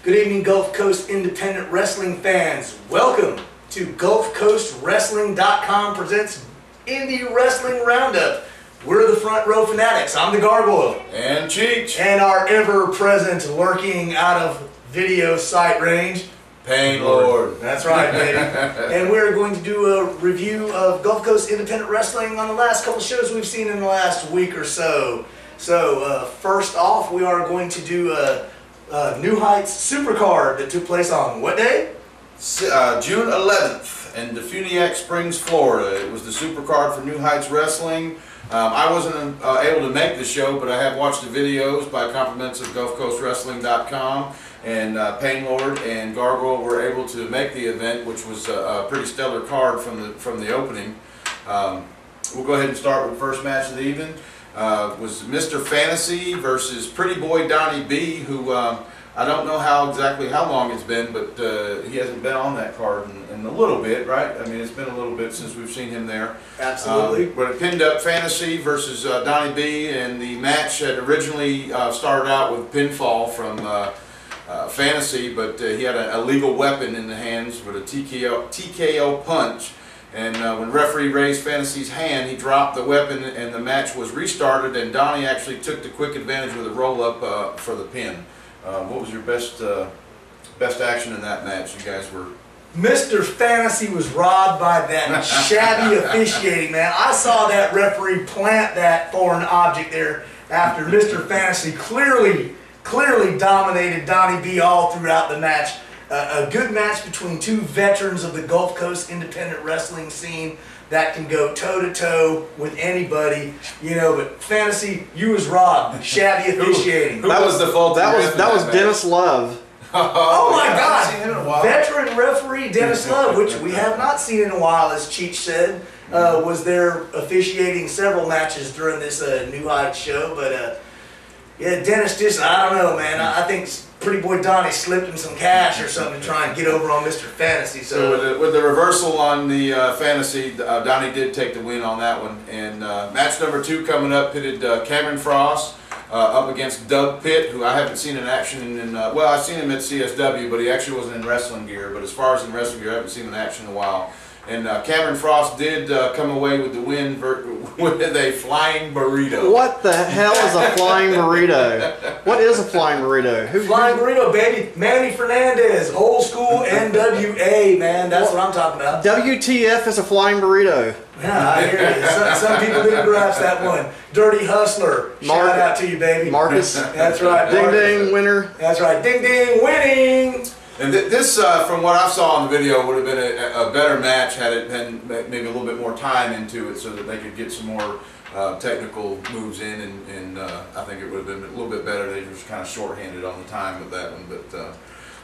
Good evening, Gulf Coast independent wrestling fans. Welcome to GulfCoastWrestling.com presents Indie Wrestling Roundup. We're the Front Row Fanatics. I'm the Gargoyle. And Cheech. And our ever-present, lurking out of video sight range, PainLord. That's right, baby. And we're going to do a review of Gulf Coast independent wrestling on the last couple shows we've seen in the last week or so. So, first off, we are going to do New Heights Supercard that took place on what day? June 11th in Defuniak Springs, Florida. It was the Supercard for New Heights Wrestling. I wasn't able to make the show, but I have watched the videos by compliments of GulfCoastWrestling.com, and PainLord and Gargoyle were able to make the event, which was a pretty stellar card from the opening. We'll go ahead and start with the first match of the evening. Was Mr. Fantasy versus Pretty Boy Donnie B, who I don't know exactly how long it's been, but he hasn't been on that card in a little bit, right? I mean, it's been a little bit since we've seen him there. Absolutely. But it pinned up Fantasy versus Donnie B, and the match had originally started out with pinfall from Fantasy, but he had a illegal weapon in the hands with a TKO punch. And when referee raised Fantasy's hand, he dropped the weapon and the match was restarted, and Donnie actually took the quick advantage with a roll-up for the pin. What was your best action in that match? You guys were... Mr. Fantasy was robbed by that shabby officiating, man. I saw that referee plant that foreign object there after Mr. Fantasy clearly dominated Donnie B all throughout the match. A good match between two veterans of the Gulf Coast independent wrestling scene that can go toe-to-toe with anybody, you know, but Fantasy, you was robbed. Shabby officiating. Who was the fault? That was Dennis Love. Oh my God! Seen him in a while. Veteran referee Dennis Love, which we have not seen in a while, as Cheech said, was there officiating several matches during this New Heights show, but yeah, Dennis just, I don't know, man. I think Pretty Boy Donnie slipped him some cash or something to try and get over on Mr. Fantasy. So with the reversal on the Fantasy, Donnie did take the win on that one. And match number 2 coming up pitted Cameron Frost up against Doug Pitt, who I haven't seen in action in, well, I've seen him at CSW, but he actually wasn't in wrestling gear. But as far as in wrestling gear, I haven't seen him in action in a while. And Cameron Frost did come away with the win with a flying burrito. What the hell is a flying burrito? What is a flying burrito? Flying burrito, baby. Manny Fernandez, old school NWA, man. That's what I'm talking about. WTF is a flying burrito. Yeah, I hear you. Some people didn't grasp that one. Dirty Hustler. Shout out to you, baby. Marcus. That's right. Ding Marcus. ding, winner. That's right. Ding ding, winning. And this, from what I saw in the video, would have been a better match had it been maybe a little bit more time into it so that they could get some more technical moves in, and I think it would have been a little bit better. They were just kind of shorthanded on the time with that one. But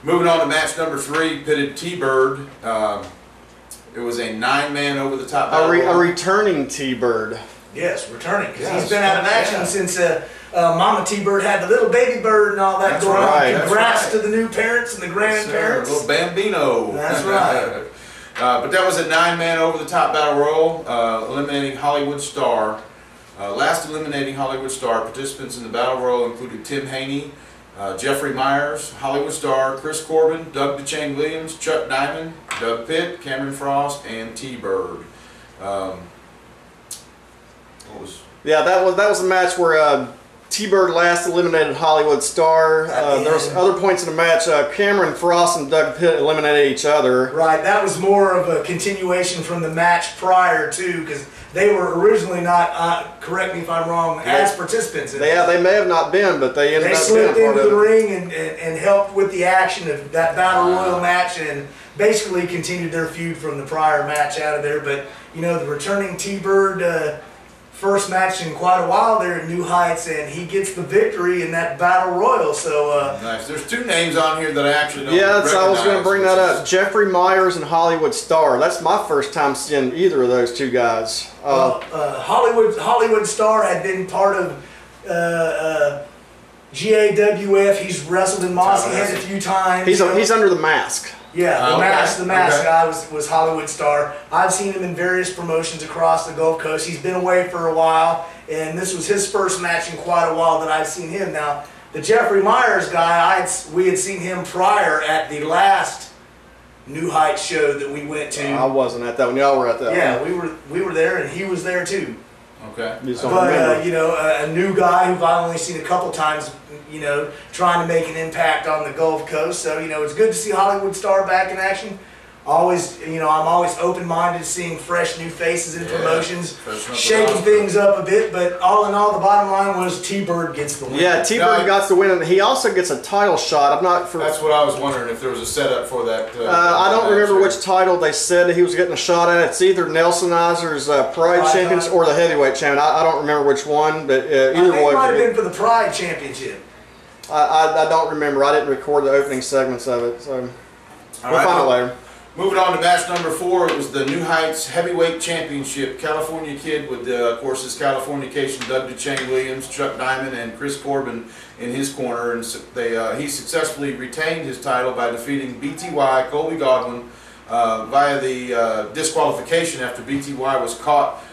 moving on to match number 3, pitted T-Bird It was a 9-man over-the-top A battle royal. returning T-Bird. Yes, returning. Because Yes. he's been out of action since Mama T-Bird had the little baby bird and all that That's going right, on. that's Congrats right. to the new parents and the grandparents. Little Bambino. That's right. But that was a 9-man over-the-top battle royal, eliminating Hollywood Star. Last eliminating Hollywood Star, participants in the battle royal included Tim Haney, Jeffrey Myers, Hollywood Star, Chris Corbin, Doug DeChain Williams, Chuck Diamond, Doug Pitt, Cameron Frost, and T-Bird. Yeah, that was a match where T-Bird last eliminated Hollywood Star. There was other points in the match. Cameron Frost and Doug Pitt eliminated each other. Right, that was more of a continuation from the match prior to, because they were originally not, correct me if I'm wrong, as participants. They may have not been, but they ended up being slipped part into of the it. ring and helped with the action of that Battle Royal match and basically continued their feud from the prior match out of there. But, you know, the returning T-Bird, first match in quite a while there at New Heights, and he gets the victory in that Battle Royal. So nice. There's 2 names on here that I actually don't recognize. I was going to bring that up. is Jeffrey Myers and Hollywood Star. That's my first time seeing either of those 2 guys. Hollywood Star had been part of GAWF. He's wrestled in Mossy Head a few times. He's under the mask. Yeah, the mask guy was Hollywood Star. I've seen him in various promotions across the Gulf Coast. He's been away for a while, and this was his first match in quite a while that I've seen him. Now, the Jeffrey Myers guy, we had seen him prior at the last New Heights show that we went to. I wasn't at that one. Y'all were at that one. Yeah, we were there, and he was there too. Okay. But you know, a new guy who I've only seen a couple times, you know, trying to make an impact on the Gulf Coast. So, you know, it's good to see Hollywood Star back in action. Always, you know, I'm always open-minded to seeing fresh new faces in promotions, shaking things up a bit. But all in all, the bottom line was T-Bird gets the win. Yeah, T-Bird got the win, and he also gets a title shot. I'm not. That's what I was wondering, if there was a setup for that. I don't remember which title they said he was getting a shot at. It's either Nelson Izer's Pride Champions or the Heavyweight Champion. I don't remember which one, but either way. It might have been for the Pride Championship. I don't remember. I didn't record the opening segments of it, so we'll find it later. Moving on to match number 4, it was the New Heights Heavyweight Championship. California Kid with, of course, his Californication, Doug DeChain Williams, Chuck Diamond, and Chris Corbin in his corner. And he successfully retained his title by defeating BTY, Colby Godwin, via the disqualification after BTY was caught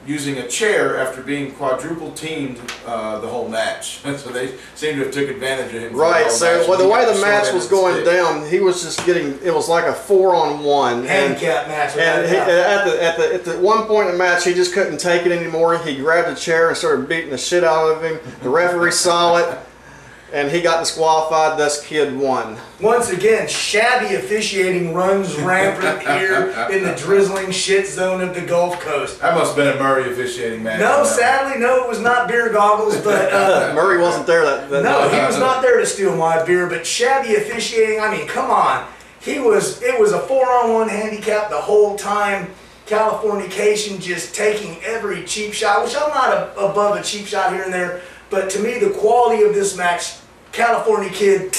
using a chair after being quadruple teamed the whole match. So they seem to have took advantage of him. Right, so the way the match was going down, he was just getting, it was like a 4-on-1. Handicap match. And at the one point in the match, he just couldn't take it anymore. He grabbed a chair and started beating the shit out of him. The referee saw it, and he got disqualified, thus Kid won. Once again, shabby officiating runs rampant here in the drizzling shit zone of the Gulf Coast. That must have been a Murray officiating match. No, sadly, no, it was not beer goggles, but... Murray wasn't there that no, night. he was not there to steal my beer, but shabby officiating, I mean, come on. It was a 4-on-1 handicap the whole time. Californication just taking every cheap shot, which I'm not above a cheap shot here and there, but to me, the quality of this match, California Kid,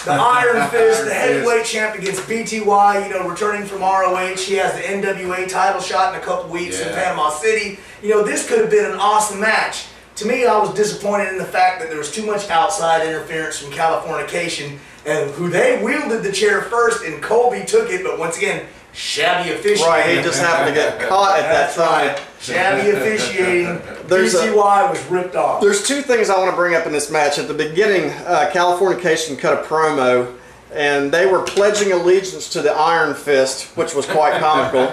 the Iron Fist, the heavyweight champ against BTY, you know, returning from ROH. He has the NWA title shot in a couple weeks in Panama City. You know, this could have been an awesome match. To me, I was disappointed in the fact that there was too much outside interference from Californication, and who they wielded the chair first, and Colby took it, but once again, shabby officiating. Right, he just happened to get caught at that time. Right. Shabby officiating. BTY was ripped off. There's 2 things I want to bring up in this match. At the beginning, Californication cut a promo, and they were pledging allegiance to the Iron Fist, which was quite comical.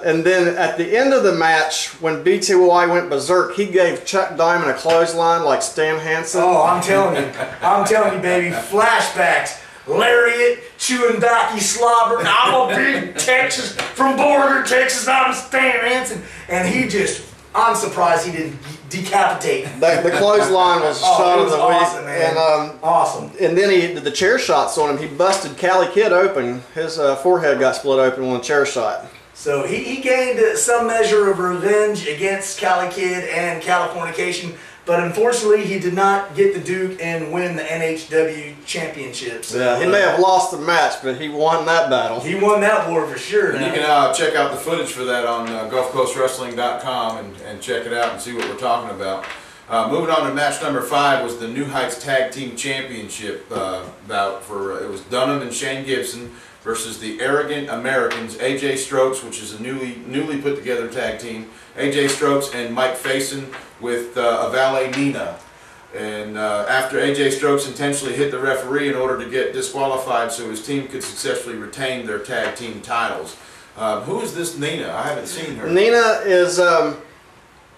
And then at the end of the match, when BTY went berserk, he gave Chuck Diamond a clothesline like Stan Hansen. Oh, I'm telling you, baby, flashbacks. Lariat, chewing backy slobber. I'm a big Texas, from Border, Texas. I'm Stan Hansen. And he just, I'm surprised he didn't decapitate. The clothesline was shot of the week. Awesome, man. And, awesome. And then he did the chair shots on him. He busted Cali Kid open. His forehead got split open on a chair shot. So he gained some measure of revenge against Cali Kid and Californication But unfortunately, he did not get the Duke and win the NHW championship. So, yeah, he may have lost the match, but he won that battle. He won that war for sure. And you can check out the footage for that on GulfCoastWrestling.com and check it out and see what we're talking about. Moving on to match number 5 was the New Heights Tag Team Championship bout for it was Dunham and Shane Gibson versus the Arrogant Americans, AJ Strokes, which is a newly put together tag team, AJ Strokes and Mike Faison with a valet Nina. And after AJ Strokes intentionally hit the referee in order to get disqualified so his team could successfully retain their tag team titles. Who is this Nina? I haven't seen her. Nina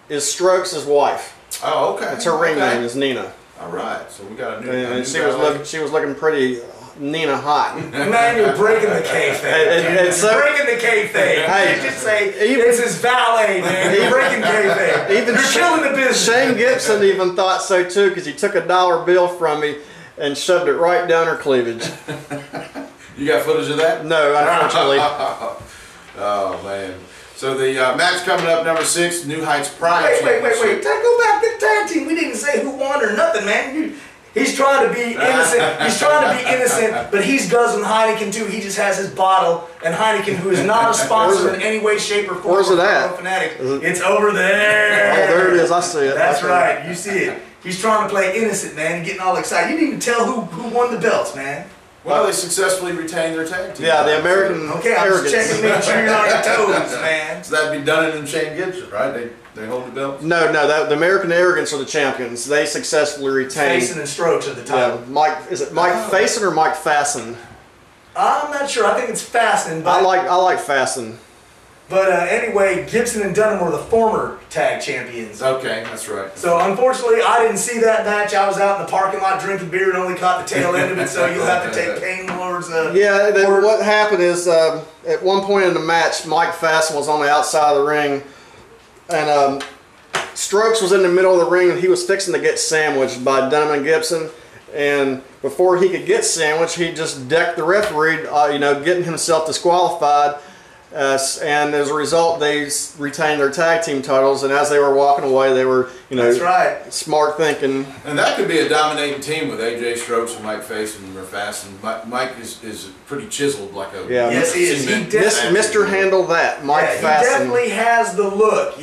is Strokes' wife. Oh, okay. It's her ring name is Nina. All right, so we got a new. And she was looking pretty Nina hot. Man, you're breaking the kayfabe. You're breaking the kayfabe. Hey, just say it's his valet, man. You're breaking kayfabe. You're killing the business. Shane Gibson even thought so too, because he took a $1 bill from me and shoved it right down her cleavage. You got footage of that? No, unfortunately. Oh man. So the match coming up, number 6, New Heights Pride. Wait. Go back to the tag team. We didn't say who won or nothing, man. He's trying to be innocent. He's trying to be innocent, but he's guzzling Heineken too. He just has his bottle, and Heineken, who is not a sponsor in any way, shape, or form. Where's it at? Front Row Fanatics. It's over there. Oh, there it is. I see it. That's right. You see it. He's trying to play innocent, man, and getting all excited. You didn't even tell who won the belts, man. Well, they successfully retained their tag team. Yeah, the American. Okay, I'm just checking, making sure you're on your toes, man. So that'd be Dunham and Shane Gibson, right? They hold the belts? No, the American Arrogance are the champions. They successfully retained. Faison and Strokes at the title. Is it Mike Faison or Mike Faison? I'm not sure. I think it's Faison. But I like Faison. But anyway, Gibson and Dunham were the former tag champions. Okay, that's right. So unfortunately, I didn't see that match. I was out in the parking lot drinking beer and only caught the tail end of it. So you'll have to take PainLord's. What happened is at one point in the match, Mike Faison was on the outside of the ring, and Strokes was in the middle of the ring, and he was fixing to get sandwiched by Dunham and Gibson. And before he could get sandwiched, he just decked the referee, getting himself disqualified. And as a result, they retained their tag team titles. And as they were walking away, they were, That's right. smart thinking. And that could be a dominating team with AJ Strokes and Mike Faison and Faison. Mike is pretty chiseled, like a yes, he is. Mr. Handle That, Mike Faison. He definitely has the look.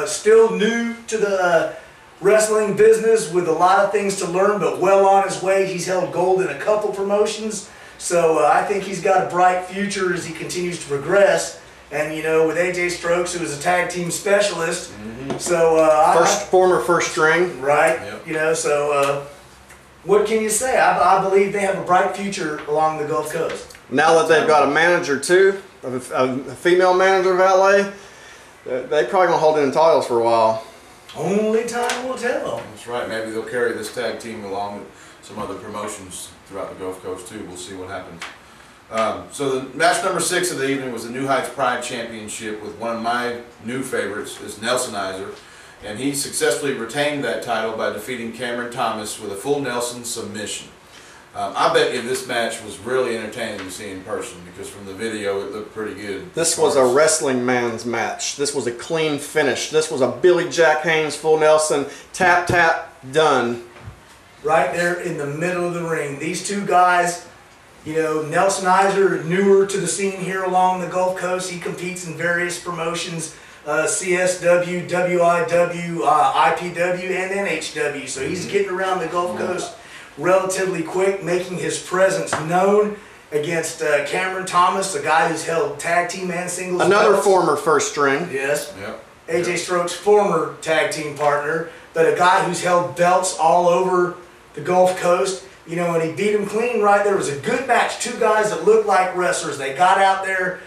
Still new to the wrestling business with a lot of things to learn, but well on his way. He's held gold in a couple promotions. So I think he's got a bright future as he continues to progress. And with AJ Strokes, who is a tag team specialist, so former first string, right? Yep. So what can you say? I believe they have a bright future along the Gulf Coast. Now that they've got a manager too, a female manager valet, they probably gonna hold in titles for a while. Only time will tell. That's right. Maybe they'll carry this tag team along with some other promotions throughout the Gulf Coast too. We'll see what happens. So the match number 6 of the evening was the New Heights Pride Championship with one of my new favorites, is Nelsonizer, and he successfully retained that title by defeating Cameron Thomas with a full Nelson submission. I bet you this match was really entertaining to see in person, because from the video it looked pretty good. This was a wrestling man's match. This was a clean finish. This was a Billy Jack Haynes full Nelson, tap tap, done. Right there in the middle of the ring. These two guys, Nelsonizer, newer to the scene here along the Gulf Coast. He competes in various promotions, CSW, WIW, IPW, and NHW. So he's getting around the Gulf Coast relatively quick, making his presence known against Cameron Thomas, a guy who's held tag team and singles Another belts. Former first string. Yes. Yep. AJ Strokes' former tag team partner, but a guy who's held belts all over the Gulf Coast. And he beat him clean right there. It was a good match. Two guys that looked like wrestlers. They got out there.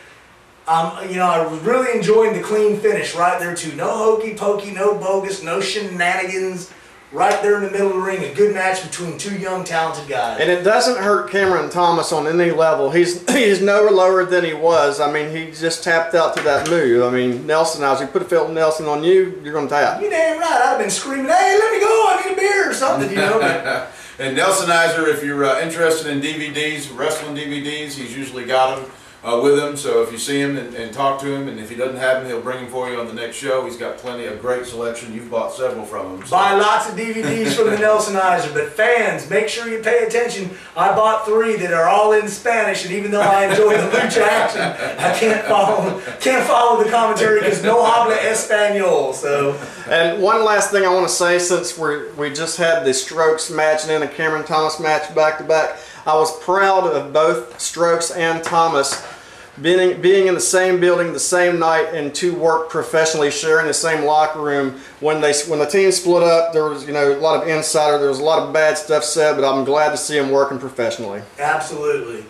I was really enjoying the clean finish right there too. No hokey pokey, no bogus, no shenanigans. Right there in the middle of the ring, a good match between two young, talented guys. And it doesn't hurt Cameron Thomas on any level. He's no lower than he was. I mean, he just tapped out to that move. I mean, Nelson, as you put a Phil Nelson on you, you're going to tap. You damn right. I'd have been screaming, hey, let me go, I need a beer or something, And Nelsonizer, if you're interested in DVDs, wrestling DVDs, he's usually got them with him. So if you see him and talk to him, and if he doesn't have him, he'll bring him for you on the next show. He's got plenty of great selection. You've bought several from him. So. Buy lots of DVDs from the Nelsonizer, but fans, make sure you pay attention. I bought 3 that are all in Spanish, and even though I enjoy the lucha action, I can't follow the commentary because no habla español. So. And one last thing I want to say, since we just had the Strokes match and then the Cameron Thomas match back to back, I was proud of both Strokes and Thomas being in the same building the same night and to work professionally, sharing the same locker room. When the team split up, there was a lot of insider, there was a lot of bad stuff said, but I'm glad to see them working professionally. Absolutely.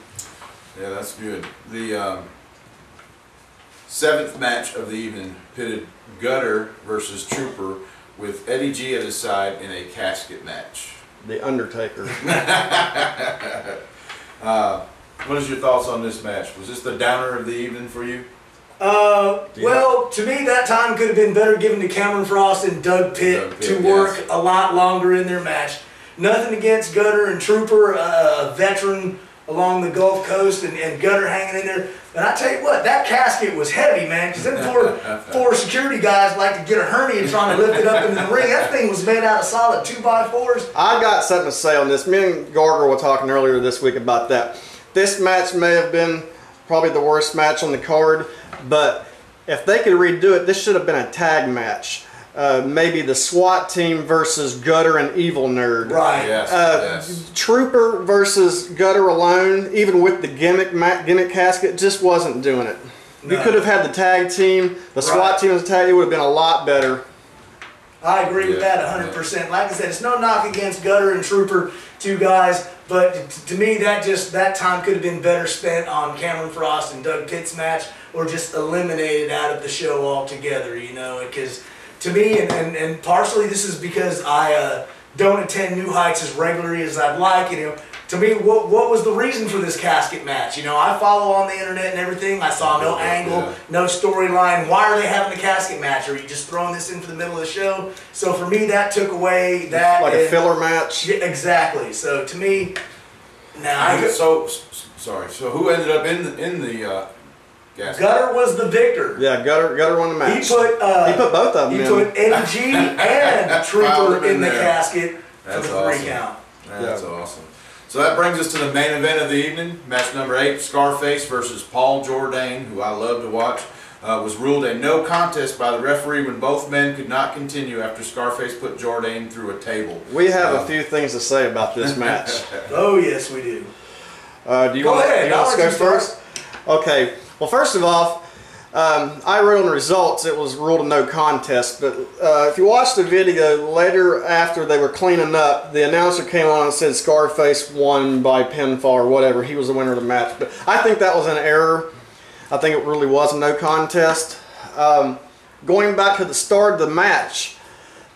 Yeah, that's good. The 7th match of the evening pitted Gutter versus Trooper with Eddie G at his side in a casket match. The Undertaker. What is your thoughts on this match? Was this the downer of the evening for you? Well, to me, that time could have been better given to Cameron Frost and Doug Pitt to work a lot longer in their match. Nothing against Gutter and Trooper, a veteran along the Gulf Coast, and Gutter hanging in there. But I tell you what, that casket was heavy, man, because them four security guys like to get a hernia trying to lift it up into the ring. That thing was made out of solid 2x4s. I got something to say on this. Me and Gargoyle were talking earlier this week about that. This match may have been probably the worst match on the card, but if they could redo it, this should have been a tag match. Maybe the SWAT team versus Gutter and Evil Nerd. Right. Yes. Trooper versus Gutter alone, even with the gimmick casket, just wasn't doing it. No. You could have had the tag team, the SWAT team as a tag, it would have been a lot better. I agree with that 100%. Like I said, it's no knock against Gutter and Trooper, 2 guys, but to me that time could have been better spent on Cameron Frost and Doug Pitt's match, or just eliminated out of the show altogether, because to me, and partially this is because I don't attend New Heights as regularly as I'd like, to me, what was the reason for this casket match? I follow on the internet and everything. I saw no angle, no storyline. Why are they having a casket match? Are you just throwing this in for the middle of the show? So for me, that took away that. Like a filler match? Yeah, exactly. So to me, sorry. So who ended up in the casket? Gutter was the victor. Yeah, Gutter won the match. He put both of them in. He put Eddie G and Trooper in the casket for the 3 count. That's awesome. So that brings us to the main event of the evening, match number 8, Scarface versus Paul Jourdain, who I love to watch, was ruled a no contest by the referee when both men could not continue after Scarface put Jourdain through a table. We have a few things to say about this match. Oh yes, we do. Do you want to go first? Okay. Well, first of all, I wrote on the results it was ruled a no contest, but if you watch the video later after they were cleaning up, the announcer came on and said Scarface won by pinfall or whatever. He was the winner of the match. But I think that was an error. I think it really was a no contest. Going back to the start of the match,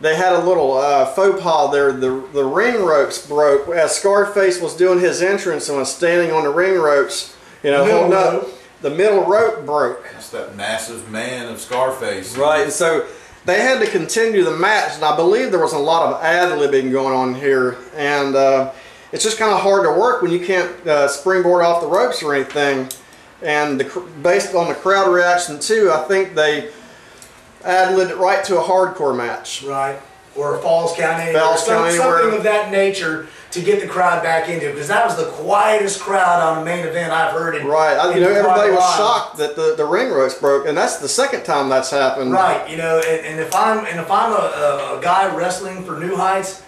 they had a little faux pas there. The ring ropes broke as Scarface was doing his entrance and was standing on the ring ropes, holding up. The middle rope broke. That's that massive man of Scarface. Right, and so they had to continue the match, and I believe there was a lot of ad-libbing going on here, and it's just kind of hard to work when you can't springboard off the ropes or anything. And based on the crowd reaction too, I think they ad-libbed it right to a hardcore match. Right, or a Falls Count Anywhere, something of that nature, to get the crowd back into it, because that was the quietest crowd on a main event I've heard in. Right, everybody was shocked that the ring ropes broke, and that's the second time that's happened. Right, and if I'm a guy wrestling for New Heights,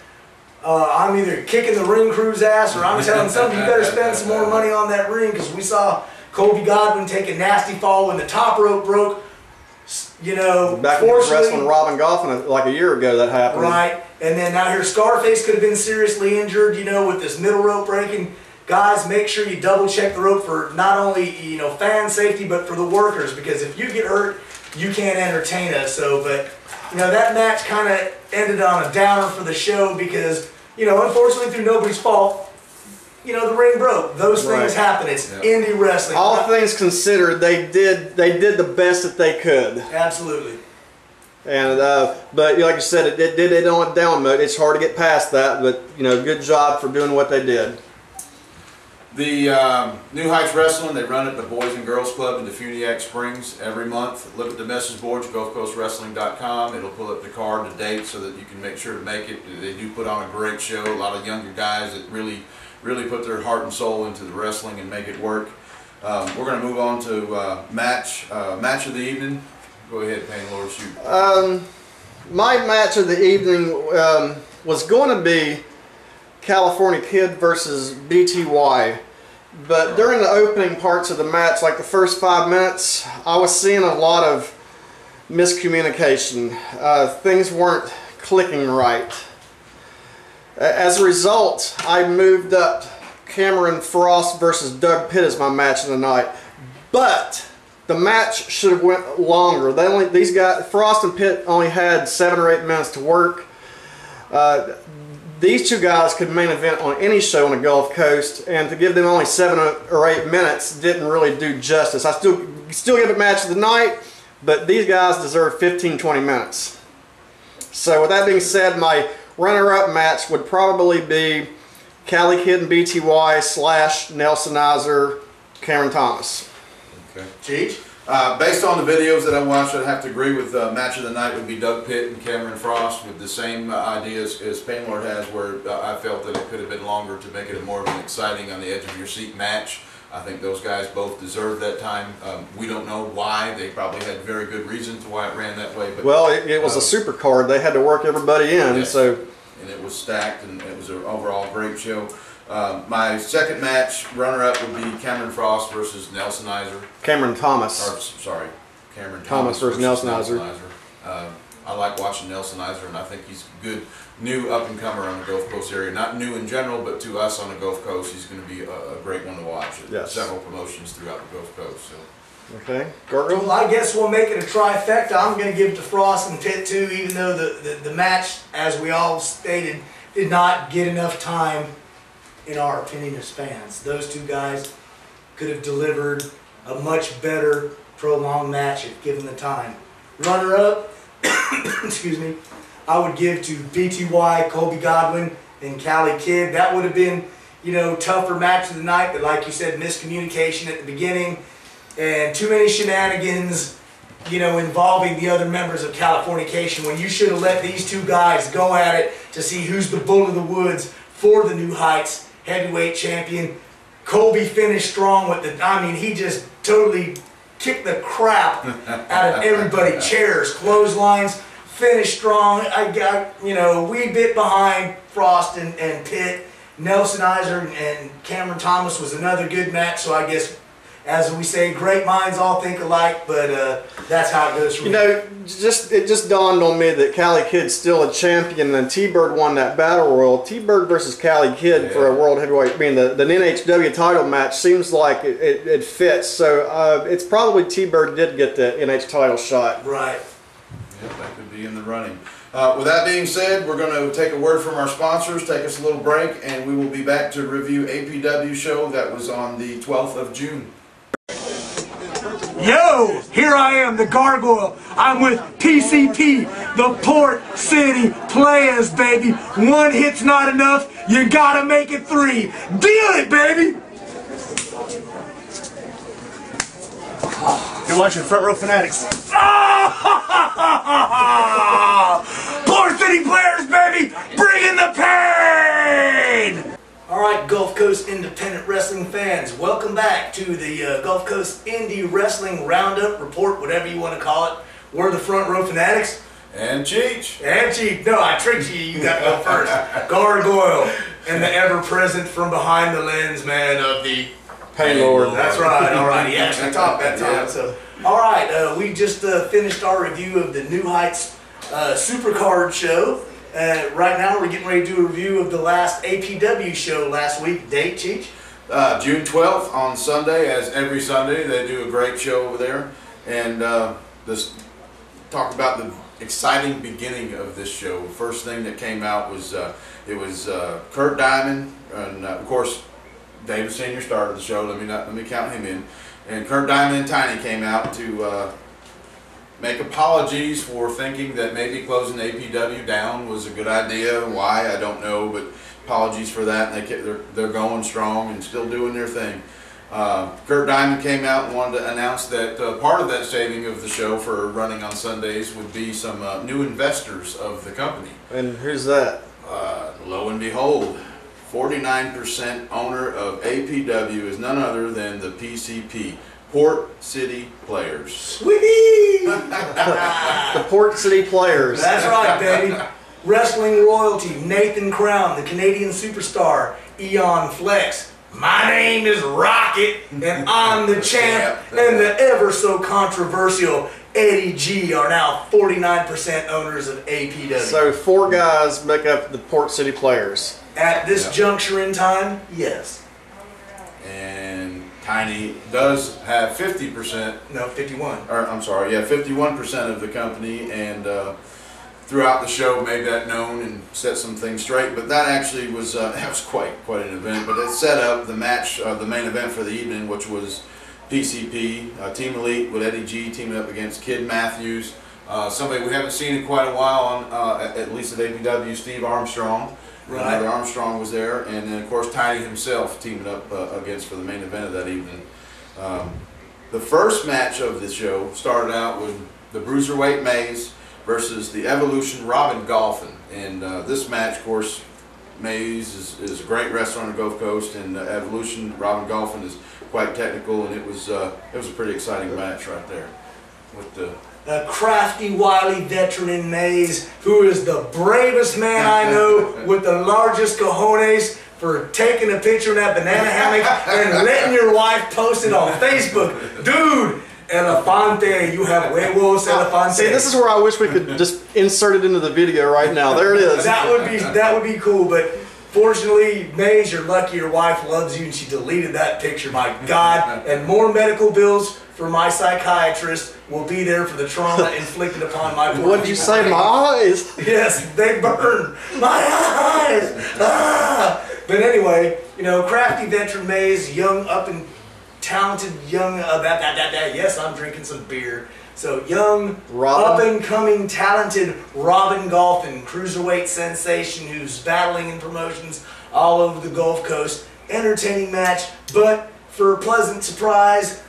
I'm either kicking the ring crew's ass, or I'm telling somebody you better spend some more money on that ring, because we saw Kobe Godwin take a nasty fall when the top rope broke. Back when he was wrestling Robin Goffin like a year ago, that happened. Right, and then now here Scarface could have been seriously injured, with this middle rope breaking. Guys, make sure you double check the rope for not only fan safety, but for the workers, because if you get hurt, you can't entertain us. So, but that match kind of ended on a downer for the show because unfortunately through nobody's fault, the ring broke. Those things happen. It's indie wrestling. All things considered, they did the best that they could. Absolutely. And but like you said, it did it on down mode. It's hard to get past that, but good job for doing what they did. The New Heights Wrestling, they run at the Boys and Girls Club in Defuniak Springs every month. Look at the message boards, GulfCoastWrestling.com. It'll pull up the card, the date, so that you can make sure to make it. They do put on a great show. A lot of younger guys that really put their heart and soul into the wrestling and make it work. We're going to move on to match of the evening. Go ahead, PainLord, shoot. My match of the evening was going to be California Kid versus BTY, but during the opening parts of the match, like the first 5 minutes, I was seeing a lot of miscommunication. Things weren't clicking right. As a result, I moved up Cameron Frost versus Doug Pitt as my match of the night, but the match should have went longer. These guys, Frost and Pitt, only had 7 or 8 minutes to work. These two guys could main event on any show on the Gulf Coast, and to give them only 7 or 8 minutes didn't really do justice. I still give it match of the night, but these guys deserve 15-20 minutes. So with that being said, my runner-up match would probably be Cali Kid and BTY / Nelsonizer, Cameron Thomas. Okay. Cheech? Based on the videos that I watched, I'd have to agree with match of the night would be Doug Pitt and Cameron Frost, with the same ideas as PainLord has, where I felt that it could have been longer to make it more of an exciting, on the edge of your seat match. I think those guys both deserved that time. We don't know why. They probably had very good reasons why it ran that way. But well, it was a super card. They had to work everybody in, yes. So. And it was stacked, and it was an overall great show. My second match, runner-up, would be Cameron Frost versus Nelsonizer. Cameron Thomas. Or, sorry, Cameron Thomas versus Nelsonizer. I like watching Nelsonizer, and I think he's a good new up-and-comer on the Gulf Coast area. Not new in general, but to us on the Gulf Coast, he's going to be a great one to watch at yes. several promotions throughout the Gulf Coast. So. Okay, Gargoyle? Well, I guess we'll make it a trifecta. I'm going to give it to Frost and Pitt too, even though the match, as we all stated, did not get enough time, in our opinion as fans. Those two guys could have delivered a much better prolonged match if given the time. Runner-up, excuse me, I would give to BTY, Colby Godwin, and Cali Kid. That would have been, tougher match of the night, but like you said, miscommunication at the beginning and too many shenanigans, involving the other members of Californication, when you should have let these two guys go at it to see who's the bull of the woods for the New Heights heavyweight champion. Colby finished strong with he just totally kicked the crap out of everybody. Chairs, clotheslines, finished strong. We bit behind Frost and Pitt. Nelsonizer and Cameron Thomas was another good match, so I guess, as we say, great minds all think alike, but that's how it goes from here. It just dawned on me that Cali Kid's still a champion, and T-Bird won that battle royal. T-Bird versus Cali Kid for a world heavyweight, the NHW title match seems like it fits. So it's probably T-Bird did get the NH title shot. Right. Yeah, that could be in the running. With that being said, we're going to take a word from our sponsors, take us a little break, and we will be back to review APW show that was on the 12th of June. Yo, here I am, the Gargoyle. I'm with PCP, the Port City Players, baby. One hit's not enough. You gotta make it 3. Deal it, baby. You're watching Front Row Fanatics. Port City Players, baby. Bringing the pain. All right, Gulf Coast independent wrestling fans, welcome back to the Gulf Coast Indie Wrestling Roundup Report, whatever you want to call it. We're the Front Row Fanatics. And Cheech. No, I tricked you. You got to go first. Gargoyle and the ever-present from behind the lens, man, of the PainLord. That's right. All right, he actually talked that time. Yeah. So, all right, we just finished our review of the New Heights Supercard show. Right now, we're getting ready to do a review of the last APW show last week. Date, Cheech? June 12th on Sunday, as every Sunday. They do a great show over there. And talk about the exciting beginning of this show. The first thing that came out was Kurt Diamond, and of course, David Sr. started the show. Let me count him in. And Kurt Diamond and Tiny came out to make apologies for thinking that maybe closing APW down was a good idea. Why, I don't know, but apologies for that. And they're going strong and still doing their thing. Kurt Diamond came out and wanted to announce that part of that saving of the show for running on Sundays would be some new investors of the company. And who's that? Lo and behold, 49% owner of APW is none other than the PCP, Port City Players. Sweet! The Port City Players. That's right, baby. Wrestling royalty, Nathan Crown, the Canadian superstar, Eon Flex. My name is Rocket, and I'm the champ, and the ever so controversial Eddie G are now 49% owners of APW. So 4 guys make up the Port City Players. At this juncture in time, yes. And Tiny does have 50%. No, 51. Or I'm sorry, yeah, 51% of the company, and throughout the show made that known and set some things straight. But that actually was that was quite an event. But it set up the match, the main event for the evening, which was PCP Team Elite with Eddie G teaming up against Kid Matthews, somebody we haven't seen in quite a while on at least at APW, Steve Armstrong. Right. Another Armstrong was there, and then of course Tiny himself teaming up against for the main event of that evening. The first match of the show started out with the Bruiserweight Maze versus the Evolution Robin Golfin, and this match, of course, Maze is a great wrestler on the Gulf Coast, and Evolution Robin Golfin is quite technical, and it was a pretty exciting match right there with the crafty, wily veteran in Maze, who is the bravest man I know with the largest cojones for taking a picture in that banana hammock and letting your wife post it on Facebook. Dude, Elefante, you have huevos, Elefante. See, this is where I wish we could just insert it into the video right now. There it is. That would be cool, but fortunately, Maze, you're lucky your wife loves you and she deleted that picture, my God. And more medical bills for my psychiatrist will be there for the trauma inflicted upon my poor What did you say, my eyes? Yes, they burn. My eyes! Ah! But anyway, you know, crafty veteran Maze, young, up and talented, young, yes, I'm drinking some beer. So young, up and coming, talented Robin Golfin, cruiserweight sensation who's battling in promotions all over the Gulf Coast. Entertaining match, but for a pleasant surprise,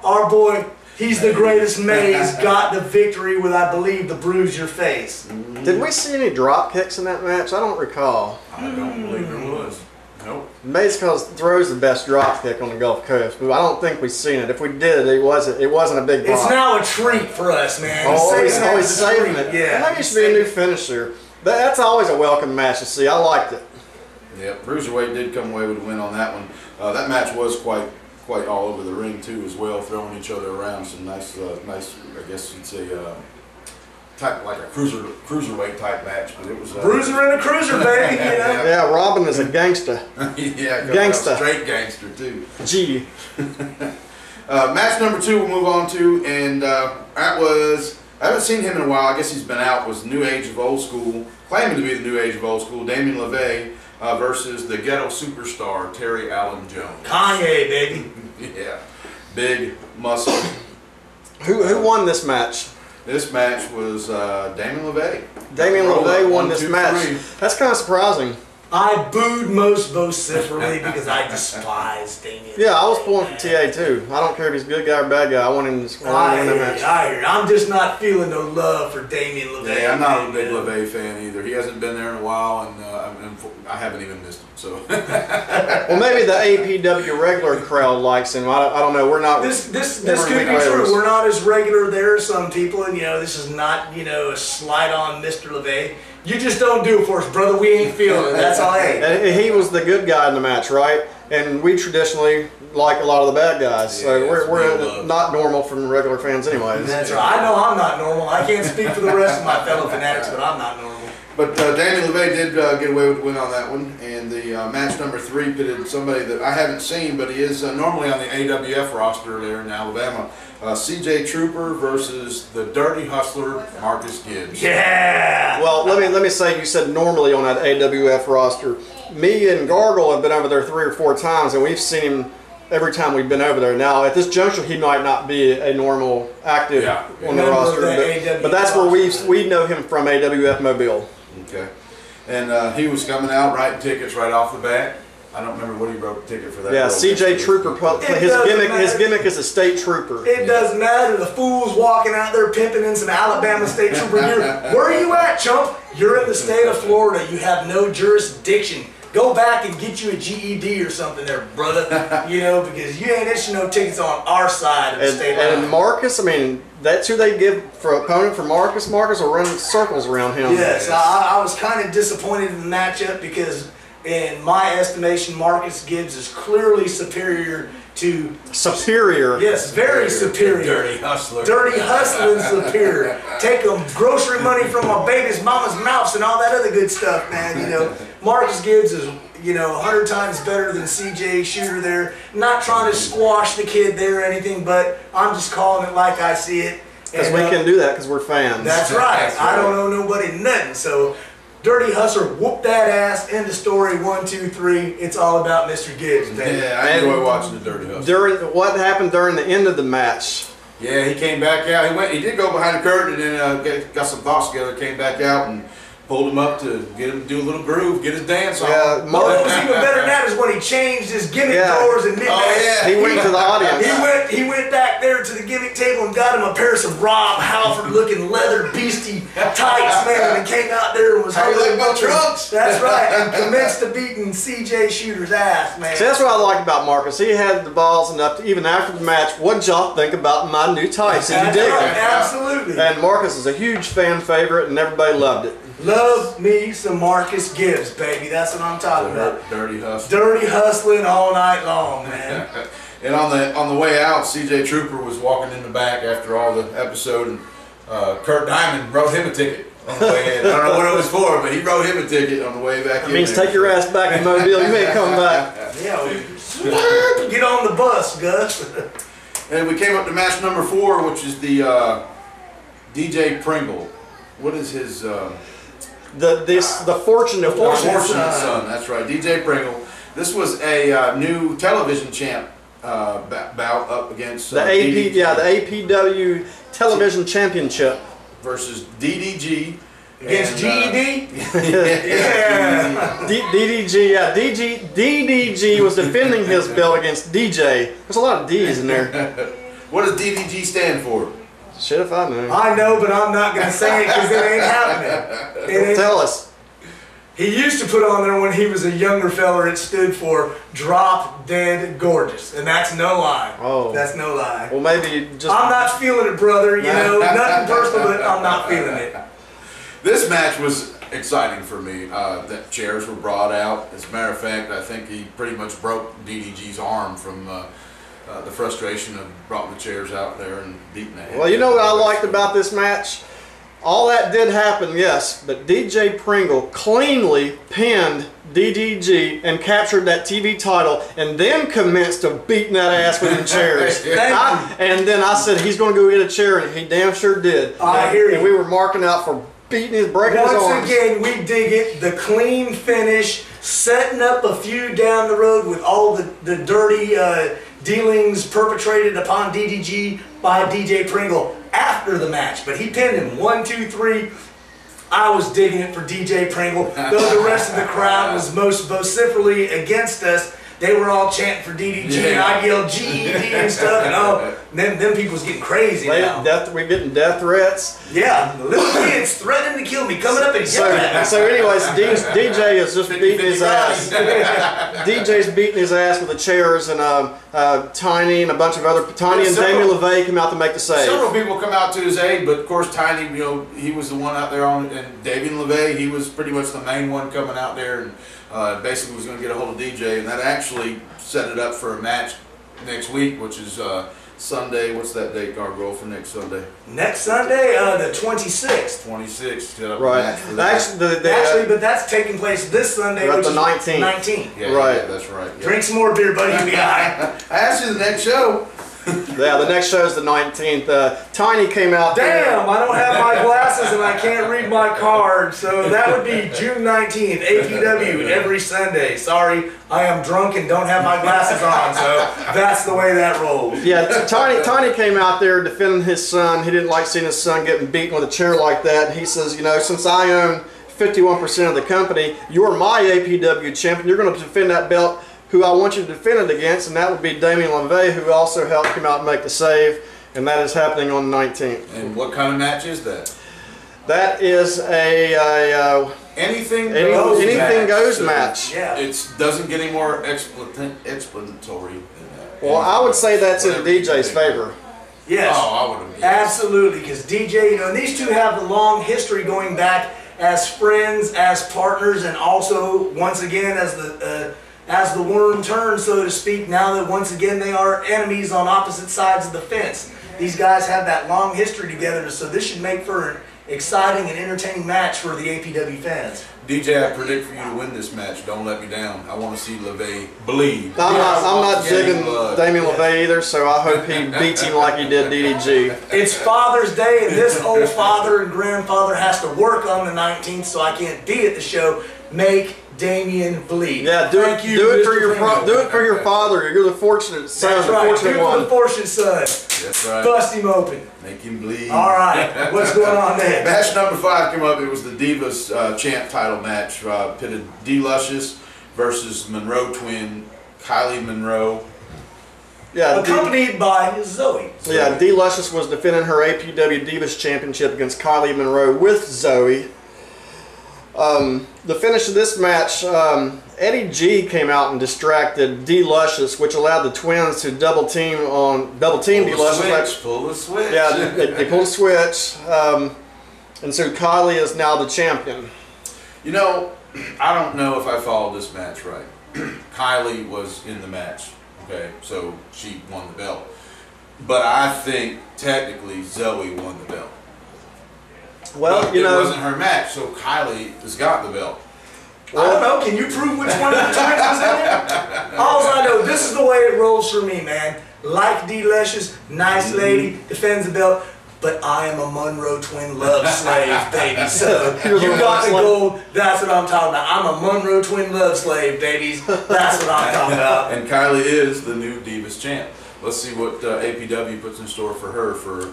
our boy, he's the greatest Maze, got the victory with, I believe, the bruise your face. Did we see any drop kicks in that match? I don't recall. I don't believe there was. Nope. Maze throws the best drop kick on the Gulf Coast, but I don't think we've seen it. If we did, it wasn't a big pop. It's now a treat for us, man. Always saving it. Yeah. Maybe it should be a new finisher. That's always a welcome match to see. I liked it. Yeah, Bruiserweight did come away with a win on that one. That match was quite all over the ring too, as well, throwing each other around. Some nice, I guess you'd say, type like a cruiserweight type match, but it was bruiser and a cruiser, baby. You know? Yeah, Robin is a gangster. Yeah, gangster, straight gangster too. G. Match number 2 we'll move on to, and that was, I haven't seen him in a while. I guess he's been out. Was New Age of Old School, claiming to be the New Age of Old School, Damien LeVay versus the ghetto superstar Terry Allen Jones. Kanye, baby. Yeah, big muscle. Who won this match? This match was Damien LeVay. Damien LeVay won this match. That's kind of surprising. I booed most vociferously because I despise Damien. Yeah, I was pulling for TA too. I don't care if he's a good guy or bad guy. I want him to win that match. I'm just not feeling no love for Damien LeVay. Yeah, I'm not a big LeVay fan either. He hasn't been there in a while, and I haven't even missed him. So. Well, maybe the APW regular crowd likes him. I don't know. We're not. This could be true. We're not as regular there as some people, and you know, this is not a slight on Mr. LeVay. You just don't do it for us, brother. We ain't feeling it. That's all. And he was the good guy in the match, right? And we traditionally like a lot of the bad guys, so yeah, we're not normal from regular fans, anyways. That's right. I know I'm not normal. I can't speak for the rest of my fellow fanatics, but I'm not normal. But Damien LeVay did get away with the win on that one, and the match number 3 pitted somebody that I haven't seen, but he is normally on the AWF roster there in Alabama. CJ Trooper versus the Dirty Hustler Marcus Gibbs. Yeah. Well, let me say, you said normally on that AWF roster. Me and Gargoyle have been over there 3 or 4 times, and we've seen him every time we've been over there. Now, at this juncture, he might not be a normal active on the roster, but that's where we know him from, AWF Mobile. Okay. And he was coming out writing tickets right off the bat. I don't remember what he wrote the ticket for that. Yeah, CJ Trooper. His gimmick is a state trooper. It doesn't matter. The fool's walking out there pimping in some Alabama state trooper gear. Where are you at, chump? You're in the state of Florida. You have no jurisdiction. Go back and get you a GED or something there, brother. You know, because you ain't issuing no tickets on our side of the state line. And Marcus, I mean, that's who they give for opponent for Marcus. Marcus will run circles around him. Yes, I was kind of disappointed in the matchup because, in my estimation, Marcus Gibbs is clearly superior to... Superior? Yes, very superior. Dirty hustler. Dirty hustling superior. Take grocery money from my baby's mama's mouth and all that other good stuff, man. You know, Marcus Gibbs is, you know, 100 times better than CJ Shooter there. Not trying to squash the kid there or anything, but I'm just calling it like I see it. Because we can do that because we're fans. That's right. I don't owe nobody nothing, so... Dirty Hustler, whoop that ass, end of story, 1, 2, 3. It's all about Mr. Gibbs, baby. Yeah, I enjoy watching the Dirty Hustler. What happened during the end of the match? Yeah, he came back out. He did go behind the curtain and then got some thoughts together, came back out and pulled him up to get him to do a little groove, get his dance on. Yeah, what was even better than that is when he changed his gimmick drawers and midnight. Oh, yeah. He went to the audience. He went back there to the gimmick table and got him a pair of some Rob Halford looking leather beastie tights, man, and came out there and was How you like my trunks? That's right, and commenced to beating CJ Shooter's ass, man. See, that's what I like about Marcus. He had the balls enough to, even after the match, what'd y'all think about my new tights? Did you dig them? Absolutely. And Marcus is a huge fan favorite and everybody loved it. Love me some Marcus Gibbs, baby. That's what I'm talking about. Dirty hustling. Dirty hustling all night long, man. And on the way out, CJ Trooper was walking in the back after all the episode, and Kurt Diamond wrote him a ticket on the way in. I don't know what it was for, but he wrote him a ticket on the way back in. That means take your ass back to Mobile. You may come back. Yeah, get on the bus, Gus. And we came up to match number 4, which is the DJ Pringle. What is his... The Fortunate Son. That's right, DJ Pringle. This was a new television champ bout up against the APW Television Championship versus DDG against GED. Yeah, DDG. Yeah, DDG was defending his belt against DJ. There's a lot of D's in there. What does DDG stand for? Shit if I know. I know, but I'm not going to say it because it ain't happening. Tell us. He used to put on there when he was a younger feller, it stood for Drop Dead Gorgeous. And that's no lie. Oh. That's no lie. Well, maybe just... I'm not feeling it, brother. You know, nothing personal, but I'm not feeling it. This match was exciting for me. The chairs were brought out. As a matter of fact, I think he pretty much broke DDG's arm from... the frustration of brought the chairs out there and beating the head. Well, you know what I liked about this match? All that did happen, yes, but DJ Pringle cleanly pinned DDG and captured that TV title and then commenced to beating that ass with the chairs. And then I said, he's going to go get a chair, and he damn sure did. I hear you. And we were marking out for breaking his arms. Once again, we dig it. The clean finish, setting up a feud down the road with all the dirty dealings perpetrated upon DDG by DJ Pringle after the match. But he pinned him 1, 2, 3. I was digging it for DJ Pringle. Though the rest of the crowd was most vociferously against us, they were all chanting for DDG, and I yelled GED and stuff, and them people's getting crazy now. We're getting death threats. Yeah, the little kids threatening to kill me, coming up and yelling at me. So anyways, DJ is just beating his ass. DJ's beating his ass with the chairs, and Tiny and a bunch of other... Tiny and Damien LeVay come out to make the save. Several people come out to his aid, but of course Tiny, you know, he was the one out there on, and Damien LeVay, he was pretty much the main one coming out there, and basically was going to get a hold of DJ, and that actually set it up for a match next week, which is Sunday. What's that date, Gargoyle, for next Sunday? Next Sunday, the 26th. 26th. Set up right. a match for that. Actually, but that's taking place this Sunday, which the is 19th. Yeah, right. Yeah, that's right. Yeah. Drink some more beer, buddy. You'll be all right. I asked you the next show. Yeah, the next show is the 19th. Tiny came out there. Damn, I don't have my glasses and I can't read my card. So that would be June 19th, APW, every Sunday. Sorry, I am drunk and don't have my glasses on, so that's the way that rolls. Yeah, Tiny came out there defending his son. He didn't like seeing his son getting beaten with a chair like that. He says, you know, since I own 51% of the company, you're my APW champion. You're going to defend that belt. Who I want you to defend it against, and that would be Damien LeVay, who also helped him out and make the save, and that is happening on the 19th. And what kind of match is that? That is a anything goes match. Yeah. It doesn't get any more explanatory than that. Well, I would say that's in DJ's favor. Yes. Oh, I would have. Absolutely, because DJ, you know, and these two have the long history going back as friends, as partners, and also once again as the worm turns, so to speak, now that once again they are enemies on opposite sides of the fence. These guys have that long history together, so this should make for an exciting and entertaining match for the APW fans. DJ, I predict for you to win this match. Don't let me down. I want to see LeVay bleed. I'm not digging Damien LeVay either, so I hope he beats him like he did DDG. It's Father's Day, and this old father and grandfather has to work on the 19th, so I can't be at the show. Make Damien bleed. Yeah, do it for your father. You're the fortunate son. That's right. The fortunate one. The fortunate son. That's right. Bust him open. Make him bleed. All right. What's going on there? Match number 5 came up. It was the Divas Champ title match. Pitted D. Luscious versus Monroe twin Kylie Monroe. Yeah, accompanied by Zoe. Yeah, D. Luscious was defending her APW Divas Championship against Kylie Monroe with Zoe. The finish of this match, Eddie G came out and distracted D. Luscious, which allowed the twins to double team D. Luscious. Pull the switch. Yeah, they pulled a switch, and so Kylie is now the champion. You know, I don't know if I followed this match right. Kylie was in the match, okay, so she won the belt. But I think technically Zoe won the belt. Well, but you know, it wasn't her match, so Kylie has got the belt. I don't know. Can you prove which one of the twins was in there? All I know, this is the way it rolls for me, man. Like D. Luscious, nice lady, defends the belt, but I am a Monroe twin love slave, baby. So you got the gold. That's what I'm talking about. I'm a Monroe twin love slave, babies. That's what I'm talking about. And Kylie is the new Divas champ. Let's see what APW puts in store for her for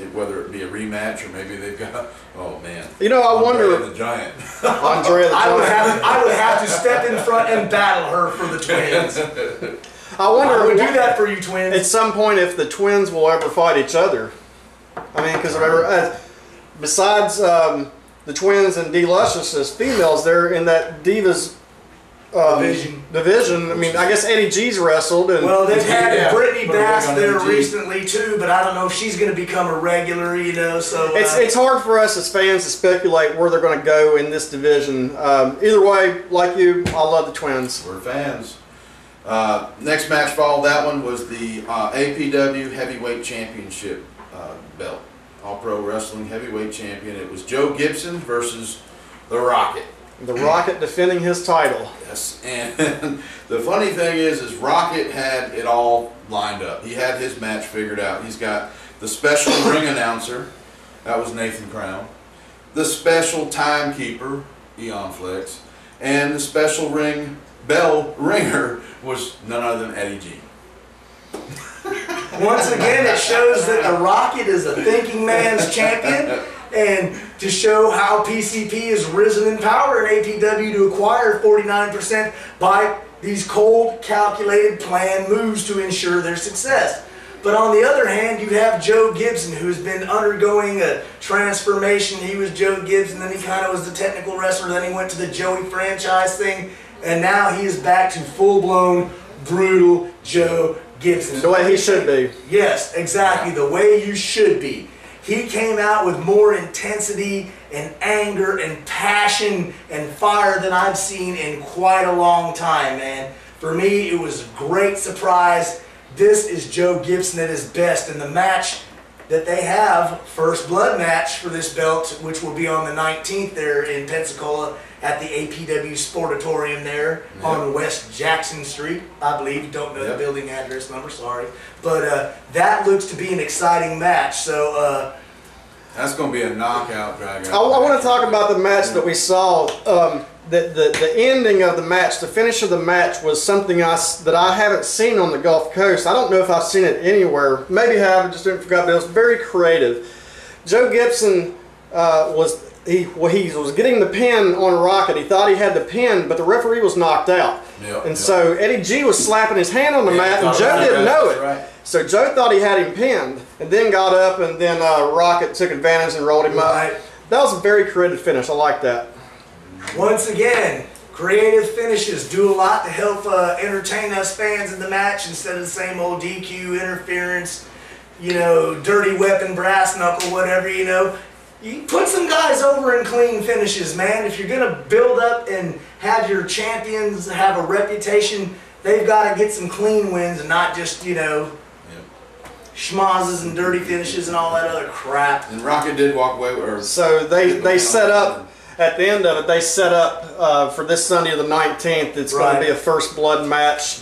whether it be a rematch or maybe they've got. Oh man! You know, I wonder. The Giant. Andre the Giant. I would have to step in front and battle her for the twins. I wonder. I would do that for you, twins. At some point, if the twins will ever fight each other. I mean, because besides the twins and D. Luscious as females, they're in that Divas. Division. I mean, I guess Eddie G's wrestled. And well, they've had Brittany Bass there recently too, but I don't know if she's going to become a regular, you know. So it's hard for us as fans to speculate where they're going to go in this division. Either way, like you, I love the twins. We're fans. Next match followed that one was the APW Heavyweight Championship belt. All Pro Wrestling Heavyweight Champion. It was Joe Gibson versus The Rocket. The Rocket defending his title. Yes, and the funny thing is Rocket had it all lined up. He had his match figured out. He's got the special ring announcer, that was Nathan Crown, the special timekeeper, Eon Flex, and the special ring bell ringer was none other than Eddie G. Once again, it shows that the Rocket is a thinking man's champion. And to show how PCP has risen in power in APW to acquire 49% by these cold, calculated, planned moves to ensure their success. But on the other hand, you have Joe Gibson, who's been undergoing a transformation. He was Joe Gibson, then he kind of was the technical wrestler, then he went to the Joey franchise thing, and now he is back to full-blown, brutal Joe Gibson. The way he should be. Yes, exactly, the way you should be. He came out with more intensity and anger and passion and fire than I've seen in quite a long time, man. For me, it was a great surprise. This is Joe Gibson at his best, and the match that they have first blood match for this belt, which will be on the 19th there in Pensacola at the APW Sportatorium there on West Jackson Street, I believe. Don't know the building address number, sorry. But that looks to be an exciting match. So that's going to be a knockout drag out. I want to talk about the match that we saw. The ending of the match, the finish of the match was something that I haven't seen on the Gulf Coast. I don't know if I've seen it anywhere. Maybe I have, just didn't forget, but it was very creative. Joe Gibson was getting the pin on Rocket. He thought he had the pin, but the referee was knocked out. So Eddie G was slapping his hand on the mat, and Joe didn't know it. Right. So Joe thought he had him pinned, and then got up, and then Rocket took advantage and rolled him up. That was a very creative finish. I like that. Once again, creative finishes do a lot to help entertain us fans in the match instead of the same old DQ, interference, you know, dirty weapon, brass knuckle, whatever, you know. You put some guys over in clean finishes, man. If you're going to build up and have your champions have a reputation, they've got to get some clean wins and not just, you know, schmozzes and dirty finishes and all that other crap. And Rocket did walk away with her. So they set up, at the end of it, they set up for this Sunday the 19th, it's going to be a first blood match.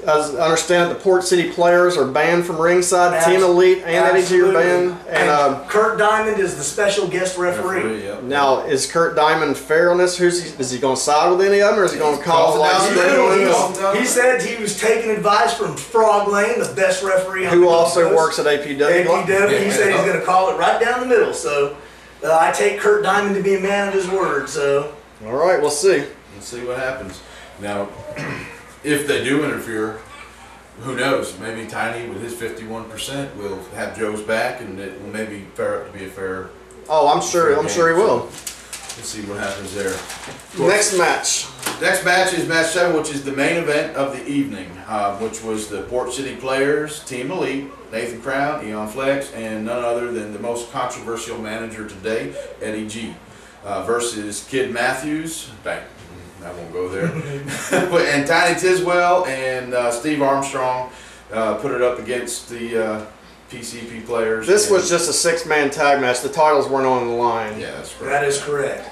As I understand it, the Port City players are banned from ringside. Team Elite and Eddie G are banned. And Kurt Diamond is the special guest referee. Now, is Kurt Diamond fair on this? Is he going to side with any of them, or is he going to call it? He said he was taking advice from Frog Lane, the best referee on who also works at APW. He said he's going to call it right down the middle. So I take Kurt Diamond to be a man of his word. So all right, we'll see. Let's see what happens. Now, if they do interfere, who knows? Maybe Tiny with his 51% will have Joe's back, and it will maybe be a fair. Oh, I'm sure. I'm sure he will. Let's see what happens there. Next match. Next match is match 7, which is the main event of the evening, which was the Port City players, Team Elite, Nathan Crown, Eon Flex, and none other than the most controversial manager today, Eddie G, versus Kid Matthews. Bang. I won't go there. And Tiny Tiswell and Steve Armstrong put it up against the PCP players. This was just a 6-man tag match. The titles weren't on the line. Yeah, that's correct. That is correct.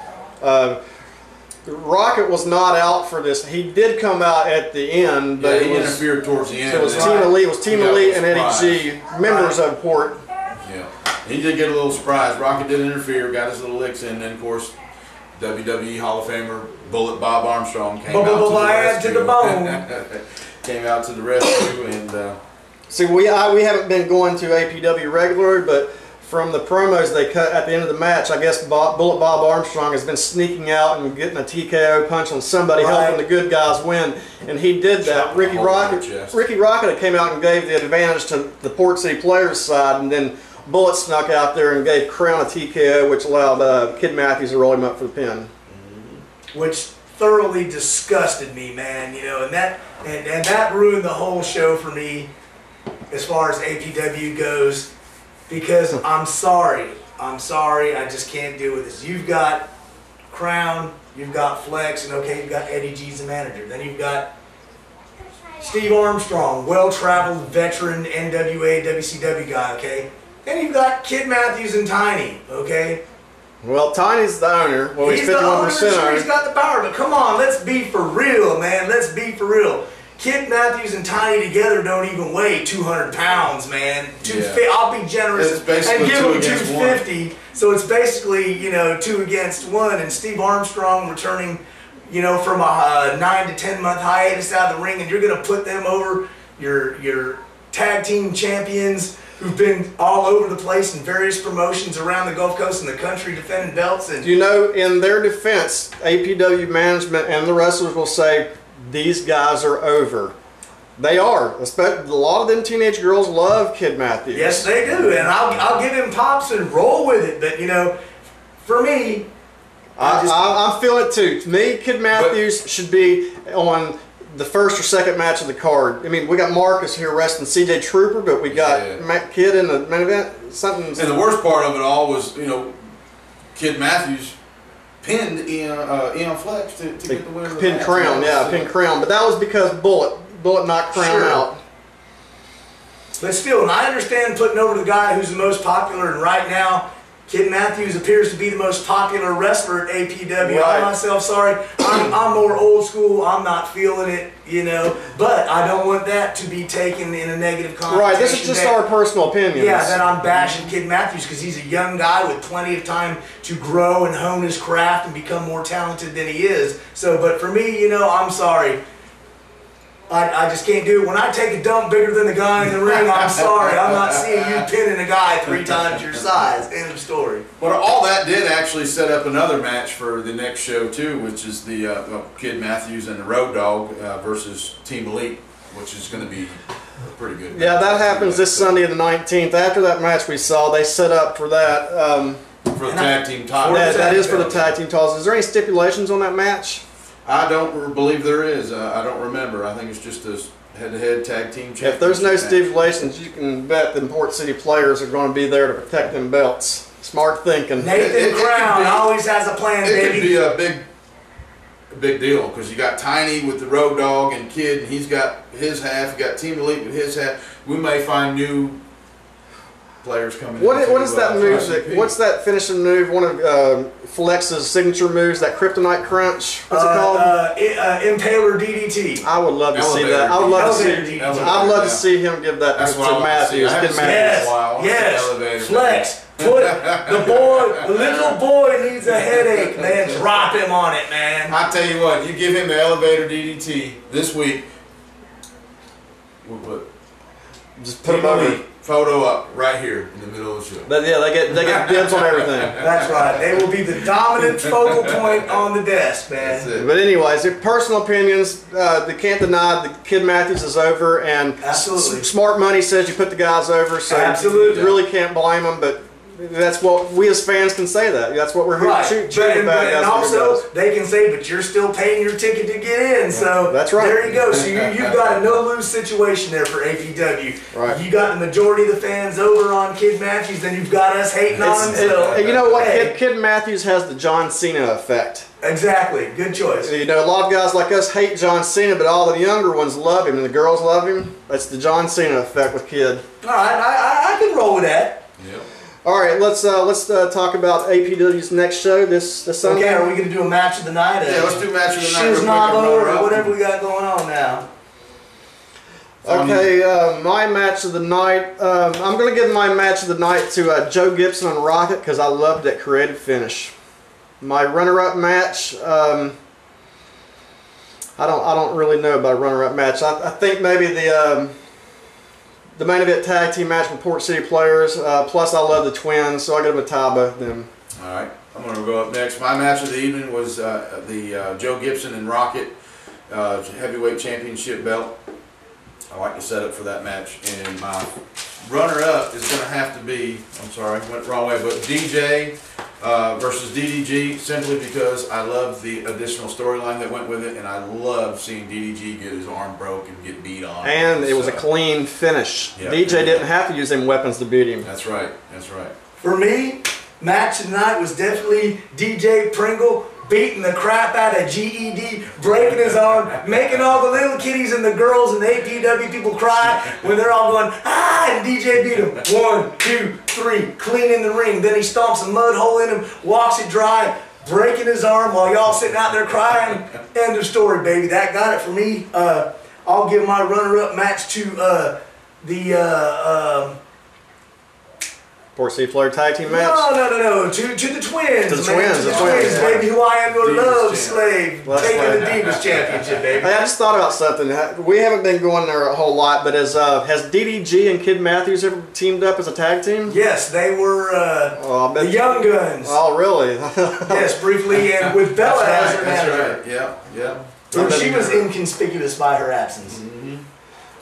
Rocket was not out for this. He did come out at the end, but he interfered towards the end. So it was Team Elite and Eddie G, members of Port. Yeah, he did get a little surprise. Rocket did interfere, got his little licks in, and then of course WWE Hall of Famer Bullet Bob Armstrong came out to the rescue. Came out to the rescue, and see, we haven't been going to APW regularly, but from the promos they cut at the end of the match, I guess Bullet Bob Armstrong has been sneaking out and getting a TKO punch on somebody, helping the good guys win, and he did that. Ricky Rocket came out and gave the advantage to the Port City players' side, and then Bullet snuck out there and gave Crown a TKO, which allowed Kid Matthews to roll him up for the pin. Which thoroughly disgusted me, man. You know, and that ruined the whole show for me as far as APW goes. Because I'm sorry, I just can't deal with this. You've got Crown, you've got Flex, and okay, you've got Eddie G's the manager. Then you've got Steve Armstrong, well-traveled veteran NWA, WCW guy, okay? Then you've got Kid Matthews and Tiny, okay? Well, Tiny's the owner. Well, he's 51% owner. He's got the power, but come on, let's be for real, man. Let's be for real. Kid Matthews and Tiny together don't even weigh 200 pounds, man. I'll be generous and give them 250. So it's basically, you know, 2 against 1. And Steve Armstrong returning, you know, from a 9 to 10 month hiatus out of the ring, and you're going to put them over your tag team champions who've been all over the place in various promotions around the Gulf Coast and the country defending belts. And you know, in their defense, APW management and the wrestlers will say, these guys are over. They are. A lot of them teenage girls love Kid Matthews. Yes, they do, and I'll give him pops and roll with it. But you know, for me, I feel it too. To me, Kid Matthews should be on the first or second match of the card. I mean, we got Marcus here wrestling CJ Trooper, but we got Kid in the main event. And the worst part of it all was, you know, Kid Matthews pinned Eon Flex to get the win of the match. Crown, yeah, pinned Crown. But that was because Bullet knocked Crown out. But still, and I understand putting over the guy who's the most popular, and right now, Kid Matthews appears to be the most popular wrestler at APW. Right. I myself, sorry, I'm more old school. I'm not feeling it, you know. But I don't want that to be taken in a negative connotation. Right, this is just our personal opinions. Yeah, that I'm bashing Kid Matthews because he's a young guy with plenty of time to grow and hone his craft and become more talented than he is. So, but for me, you know, I'm sorry. I just can't do it. When I take a dump bigger than the guy in the ring, I'm sorry. I'm not seeing you pinning a guy 3 times your size. End of story. But all that did actually set up another match for the next show too, which is the Kid Matthews and the Road Dogg versus Team Elite, which is going to be pretty good. Yeah, that happens this Sunday the 19th. After that match we saw, they set up for that. For the tag team title. That is for the tag team titles. Is there any stipulations on that match? I don't believe there is. I don't remember. I think it's just a head-to-head tag team championship. If there's no match. stipulations, you can bet the Port City players are going to be there to protect them belts. Smart thinking. Nathan Crown always has a plan, It baby. could be a big deal because you got Tiny with the Road Dogg and Kid, and he's got his half. You got Team Elite with his half. We may find new players coming. What is that move? ICP. What's that finishing move? One of Flex's signature moves, that Kryptonite Crunch. What's it called? Impaler DDT. I would love to see that. I would love to see. I'd love to see him give that That's to what I want to see. Matthews. I haven't Kid seen it Matthews. in a while. I want to see the Yes, elevator. Flex. The little boy needs a headache, man. Drop him on it, man. I tell you what, you give him the elevator DDT this week. We'll put Just put Team him over. Elite photo up right here in the middle of the show. But yeah, they get dibs on everything. That's right. They will be the dominant focal point on the desk, That's man. it. But anyways, their personal opinions, they can't deny the Kid Matthews is over, and Absolutely. smart money says you put the guys over, so Absolutely. you really can't blame them. But that's what we as fans can say. That's what we're here Right. cheering about. And also, they can say, but you're still paying your ticket to get in. So That's right. there you go. So you've got a no-lose situation there for APW. Right. You got the majority of the fans over on Kid Matthews, then you've got us hating on him. So, you know what? hey, Kid Matthews has the John Cena effect. exactly. Good choice. You know, a lot of guys like us hate John Cena, but all the younger ones love him, and the girls love him. That's the John Cena effect with Kid. All right, I can roll with that. Yep. All right, let's talk about APW's next show this Sunday. Okay, are we going to do a match of the night? Yeah, let's do match of the night real quick and Shiznabo run her or up. whatever we got going on now. Okay, my match of the night. I'm going to give my match of the night to Joe Gibson on Rocket because I loved that creative finish. My runner-up match. I don't really know about a runner-up match. I think maybe the main event tag team match with Port City players. Plus, I love the twins, so I give them a tie both of them. All right, I'm going to go up next. My match of the evening was the Joe Gibson and Rocket heavyweight championship belt. I like the setup for that match. And my runner-up is going to have to be, I'm sorry, I went the wrong way, but DJ versus DDG, simply because I love the additional storyline that went with it, and I love seeing DDG get his arm broke and get beat on. And it was a clean finish. Yeah. DJ didn't have to use them weapons to beat him. That's right, that's right. For me, match of the night was definitely DJ Pringle beating the crap out of GED, breaking his arm, making all the little kiddies and the girls and the APW people cry when they're all going, ah, and DJ beat him. 1, 2, 3, clean in the ring. Then he stomps a mud hole in him, walks it dry, breaking his arm while y'all sitting out there crying. End of story, baby. That got it for me. I'll give my runner-up match to the Port City player tag team match. No. To the twins. To the man. twins, To the the twins, twins. baby. Who I am your Divas love champ. slave. Well, that's Taking the fine. Divas Championship, baby. Hey, I just thought about something. We haven't been going there a whole lot, but has DDG and Kid Matthews ever teamed up as a tag team? Yes, they were Oh, I bet the Young Guns. Oh, really? Yes, briefly, and with Bella as her That's manager. right, yeah, yeah. So she was inconspicuous by her absence.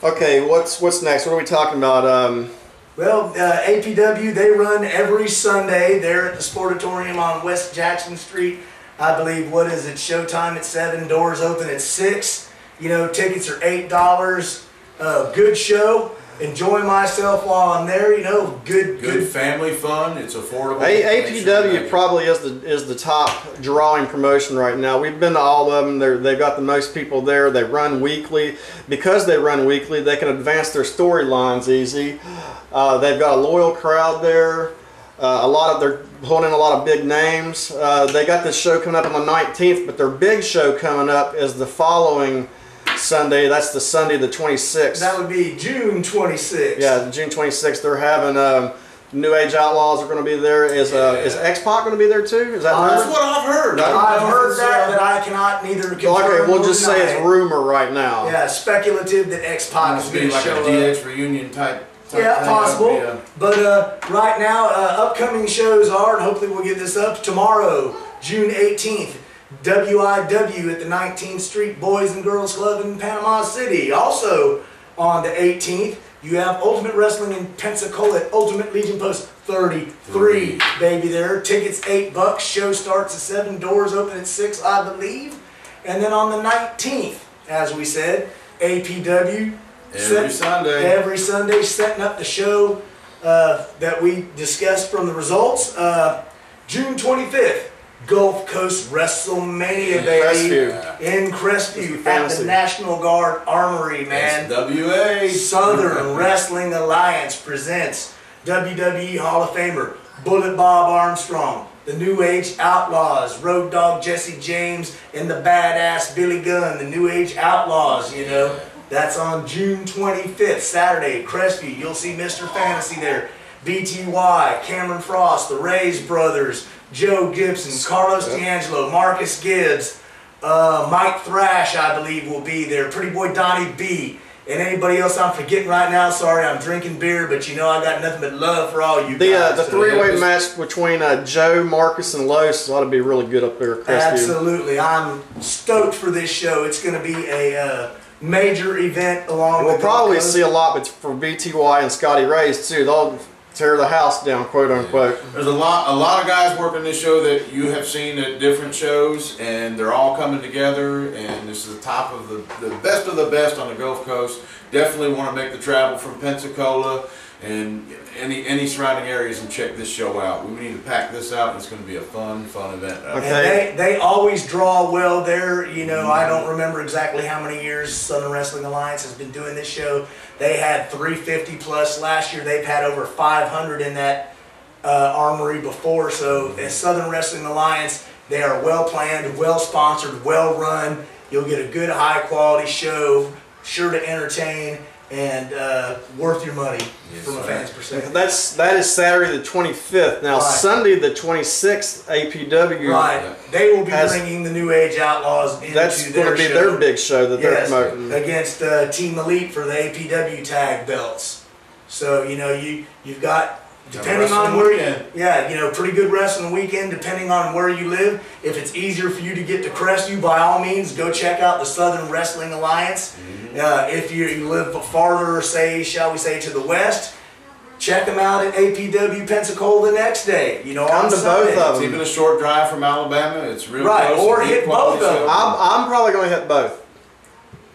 Okay, what's next? What are we talking about? Well, APW, they run every Sunday there at the Sportatorium on West Jackson Street. I believe, what is it, showtime at 7, doors open at 6. You know, tickets are $8. Good show. enjoy myself while I'm there. You know, Good family fun. It's affordable. APW probably is the top drawing promotion right now. We've been to all of them. They've got the most people there. They run weekly. Because they run weekly, they can advance their storylines easy. They've got a loyal crowd there. They're pulling in a lot of big names. They got this show coming up on the 19th, but their big show coming up is the following Sunday. That's the Sunday the 26th. That would be June 26th. Yeah, June 26th. They're having New Age Outlaws are going to be there. Is X-Pac going to be there too? Is that That's what I've heard. I've heard that, but I cannot neither confirm okay, we'll nor just deny say it's rumor right now. Yeah, speculative that X-Pac is going to like show a up. DX reunion type. Yeah, thing. possible. Yeah. But right now, upcoming shows are, and hopefully we'll get this up tomorrow, June 18th, WIW at the 19th Street Boys and Girls Club in Panama City. Also on the 18th, you have Ultimate Wrestling in Pensacola at Ultimate Legion Post 33, baby there. Tickets $8, show starts at 7, doors open at 6, I believe. And then on the 19th, as we said, APW. Every Sunday, setting up the show that we discussed from the results. June 25th, Gulf Coast WrestleMania, baby. In Crestview at the National Guard Armory, man. SWA. Southern Wrestling Alliance presents WWE Hall of Famer Bullet Bob Armstrong, the New Age Outlaws, Road Dogg Jesse James, and the badass Billy Gunn, the New Age Outlaws, you know. That's on June 25th, Saturday, Crestview. You'll see Mr. Fantasy there. BTY, Cameron Frost, the Ray's Brothers, Joe Gibson, Carlos D'Angelo, Marcus Gibbs, Mike Thrash, I believe, will be there. Pretty Boy Donnie B. And anybody else I'm forgetting right now, sorry, I'm drinking beer, but you know I got nothing but love for all you guys. The three-way match between Joe, Marcus, and Los ought to be really good up there at Crestview. Absolutely. I'm stoked for this show. It's going to be a major event along with. We'll probably see a lot for BTY and Scotty Ray's too. They'll tear the house down, quote unquote. There's a lot of guys working this show that you have seen at different shows, and they're all coming together. And this is the top of the best of the best on the Gulf Coast. Definitely want to make the travel from Pensacola and any surrounding areas and check this show out. We need to pack this out. It's going to be a fun event. Okay. And they always draw well there. You know, I don't remember exactly how many years Southern Wrestling Alliance has been doing this show. They had 350 plus last year. They've had over 500 in that armory before. So as Southern Wrestling Alliance, they are well planned, well sponsored, well run. You'll get a good high quality show, sure to entertain, and worth your money from a fan's perspective. That is Saturday the 25th. Now Sunday the 26th, APW. Right. They will be bringing the New Age Outlaws into that's going to be their big show that they're promoting against Team Elite for the APW tag belts. So you know you've got. Depending on where pretty good wrestling weekend, depending on where you live. If it's easier for you to get to Crestview, by all means, go check out the Southern Wrestling Alliance. If you live farther, shall we say, to the west, check them out at APW Pensacola the next day. You know, come to both of them. It's even a short drive from Alabama. It's real close. Or hit both of them. I'm probably going to hit both.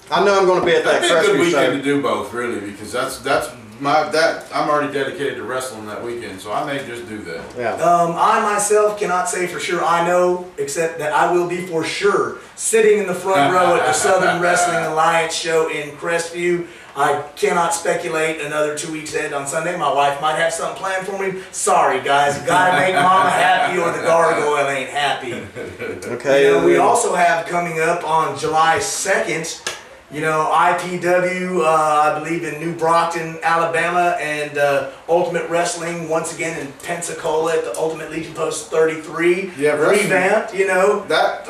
I know I'm going to be at that Crestview show. It's a good weekend to do both, really, because I'm already dedicated to wrestling that weekend, so I may just do that. Yeah. I myself cannot say for sure. I know, except that I will be for sure sitting in the front row at the Southern Wrestling Alliance show in Crestview. I cannot speculate another 2 weeks ahead on Sunday. My wife might have something planned for me. Sorry, guys. Gotta make Mama happy or the gargoyle ain't happy. Okay. You know, we also have coming up on July 2nd, you know, IPW, I believe in New Brockton, Alabama, and Ultimate Wrestling once again in Pensacola at the Ultimate Legion Post 33. Yeah, revamped, you know. That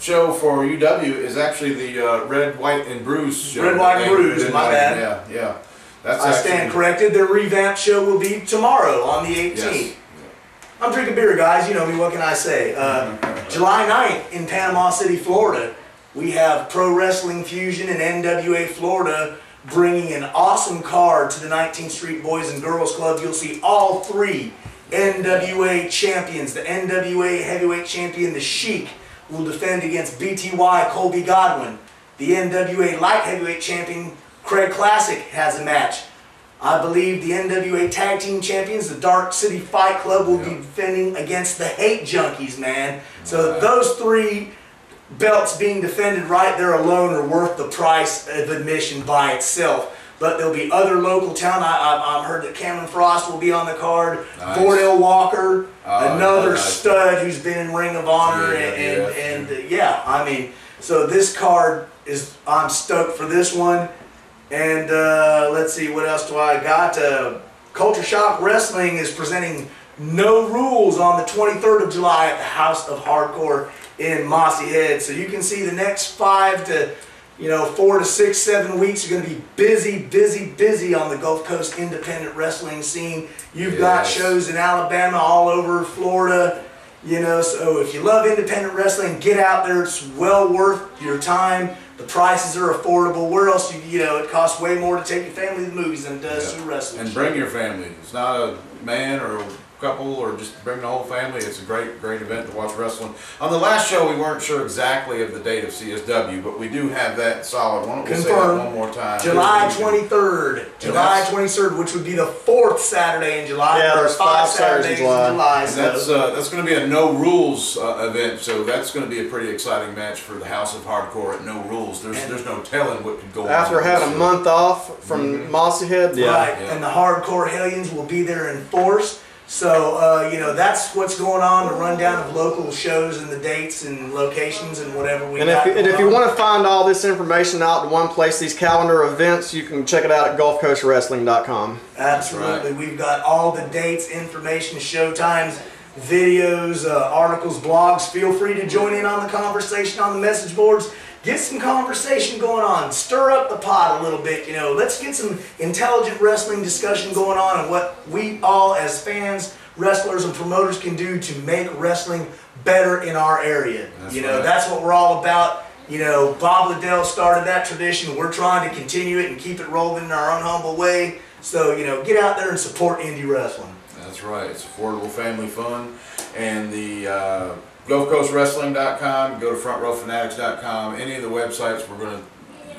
show for UW is actually the Red, White, and Bruise show. Red, White, and Bruise, my bad. Yeah. I stand corrected. Their revamped show will be tomorrow on the 18th. Yes. I'm drinking beer, guys. You know me, what can I say? July 9th in Panama City, Florida. We have Pro Wrestling Fusion and NWA Florida bringing an awesome card to the 19th Street Boys and Girls Club. You'll see all three NWA champions. The NWA Heavyweight Champion, The Sheik, will defend against BTY Colby Godwin. The NWA Light Heavyweight Champion, Craig Classic, has a match. I believe the NWA Tag Team Champions, the Dark City Fight Club, will be defending against the Hate Junkies, man. So those 3 belts being defended right there alone are worth the price of admission by itself. But there'll be other local talent. I've heard that Cameron Frost will be on the card. Nice. Bornell Walker, another stud who's been in Ring of Honor, and yeah, I mean, so this card is, I'm stoked for this one. And let's see, what else do I got? Culture Shock Wrestling is presenting No Rules on the 23rd of July at the House of Hardcore in Mossy Head. So you can see the next 5 to 4 to 6, 7 weeks are going to be busy on the Gulf Coast independent wrestling scene. You've got shows in Alabama, all over Florida, so if you love independent wrestling, get out there. It's well worth your time. The prices are affordable. Where else, it costs way more to take your family to the movies than it does to wrestling. And bring your family. It's not a man or a couple, or just bring the whole family. It's a great event to watch wrestling. On the last show, we weren't sure exactly of the date of CSW, but we do have that solid. Why don't we say that one more time? July 23rd. July 23rd, which would be the 4th Saturday in July. Yeah, there's 5 Saturdays in July. And that's going to be a No Rules event, so that's going to be a pretty exciting match for the House of Hardcore at No Rules. There's no telling what could go on. After having a month off from Mossy Head, right, and the Hardcore Hellions will be there in force. So, that's what's going on, the rundown of local shows and the dates and locations and whatever we got. And if you want to find all this information out in one place, these calendar events, you can check it out at GulfCoastWrestling.com. Absolutely. Right. We've got all the dates, information, showtimes, videos, articles, blogs. Feel free to join in on the conversation on the message boards. Get some conversation going on. Stir up the pot a little bit, Let's get some intelligent wrestling discussion going on and what we all as fans, wrestlers, and promoters can do to make wrestling better in our area. That's what we're all about. Bob Liddell started that tradition. We're trying to continue it and keep it rolling in our own humble way. So, get out there and support indie wrestling. That's right. It's affordable family fun. And the GulfCoastWrestling.com, go to FrontRowFanatics.com, any of the websites,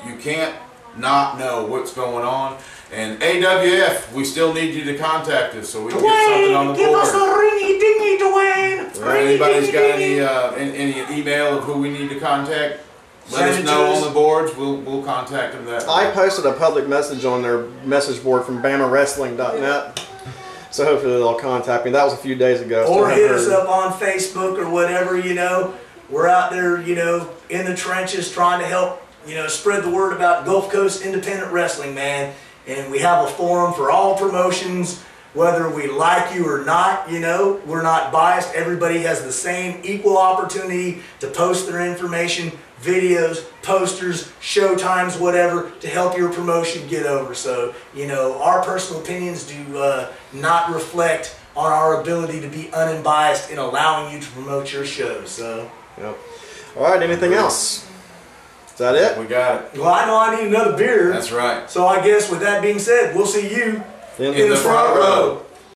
you can't not know what's going on. And AWF, we still need you to contact us so we can get something on the board. Give us a ringy dingy, Dwayne. Anybody's got any email of who we need to contact, let us know on the boards. We'll contact them that way. I posted a public message on their message board from BamaWrestling.net. So hopefully they'll contact me. That was a few days ago. Or hit us up on Facebook or whatever, We're out there, in the trenches trying to help, spread the word about Gulf Coast independent wrestling, man. And we have a forum for all promotions, whether we like you or not, We're not biased. Everybody has the same equal opportunity to post their information, videos, posters, showtimes, whatever, to help your promotion get over. So, our personal opinions do not reflect on our ability to be unbiased in allowing you to promote your shows. So, yep. All right, anything else? Is that it? We got it. Well, I know I need another beer. That's right. So I guess with that being said, we'll see you in the front row.